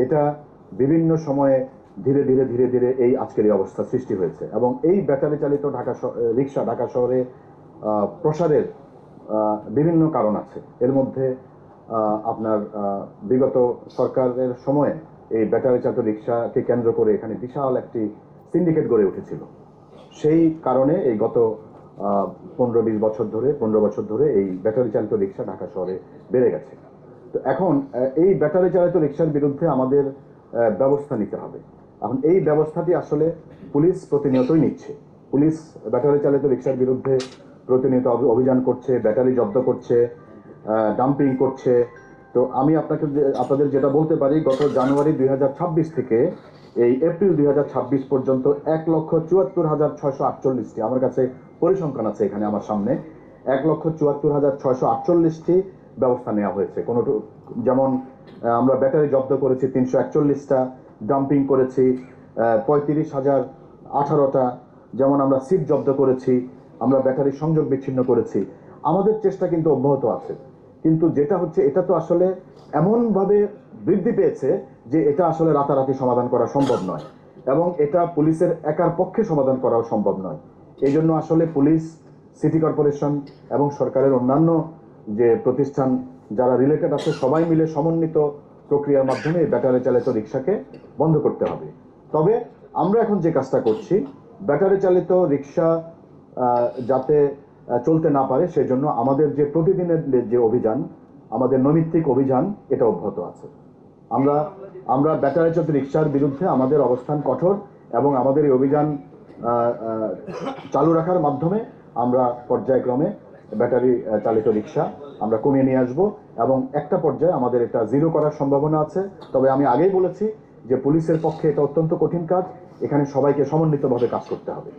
এটা বিভিন্ন সময়ে ধীরে ধীরে ধীরে ধীরে এই আজকের এই অবস্থা সৃষ্টি হয়েছে। এবং এই ব্যাটারি চালিত রিক্সা ঢাকা শহরে প্রসারের বিভিন্ন কারণ আছে। এর মধ্যে আপনার বিগত সরকারের সময়ে এই ব্যাটারি চালিত রিক্সাকে কেন্দ্র করে এখানে বিশাল একটি সিন্ডিকেট গড়ে উঠেছিল। সেই কারণে এই গত 15-20 বছর ধরে 15 বছর ধরে এই ব্যাটারি চালিত রিক্সা ঢাকা শহরে বেড়ে গেছে। তো এখন এই ব্যাটারি চালিত রিক্সার বিরুদ্ধে আমাদের ব্যবস্থা নিতে হবে। এখন এই ব্যবস্থাটি আসলে পুলিশ প্রতিনিয়তই নিচ্ছে। পুলিশ ব্যাটারি চালিত রিক্সার বিরুদ্ধে প্রতিনিয়ত অভিযান করছে, ব্যাটারি জব্দ করছে, ডাম্পিং করছে। তো আমি আপনাদের যেটা বলতে পারি, গত জানুয়ারি 2026 থেকে এই এপ্রিল 2026 পর্যন্ত 1,74,648টি, আমার কাছে পরিসংখ্যান আছে এখানে আমার সামনে, 1,74,648টি ব্যবস্থা নেওয়া হয়েছে। যেমন আমরা ব্যাটারি জব্দ করেছি 341টা, ডাম্পিং করেছি 35,018টা, যেমন আমরা সিট জব্দ করেছি, আমরা ব্যাটারি সংযোগ বিচ্ছিন্ন করেছি। আমাদের চেষ্টা কিন্তু অব্যাহত আছে। কিন্তু যেটা হচ্ছে, এটা তো আসলে এমনভাবে বৃদ্ধি পেয়েছে যে এটা আসলে রাতারাতি সমাধান করা সম্ভব নয়, এবং এটা পুলিশের একার পক্ষে সমাধান করাও সম্ভব নয়। এই জন্য আসলে পুলিশ, সিটি কর্পোরেশন এবং সরকারের অন্যান্য যে প্রতিষ্ঠান যারা রিলেটেড আছে, সবাই মিলে সমন্বিত প্রক্রিয়ার মাধ্যমে এই ব্যাটারি চালিত রিক্সাকে বন্ধ করতে হবে। তবে আমরা এখন যে কাজটা করছি, ব্যাটারি চালিত রিক্সা যাতে চলতে না পারে সেজন্য আমাদের যে প্রতিদিনের যে অভিযান, আমাদের নৈমিত্তিক অভিযান, এটা অব্যাহত আছে। আমরা ব্যাটারি চালিত রিক্সার বিরুদ্ধে আমাদের অবস্থান কঠোর, এবং আমাদের এই অভিযান চালু রাখার মাধ্যমে আমরা পর্যায়ক্রমে ব্যাটারি চালিত রিক্সা আমরা কমিয়ে নিয়ে আসব, এবং একটা পর্যায়ে আমাদের এটা জিরো করার সম্ভাবনা আছে। তবে আমি আগেই বলেছি যে পুলিশের পক্ষে এটা অত্যন্ত কঠিন কাজ, এখানে সবাইকে সমন্বিতভাবে কাজ করতে হবে।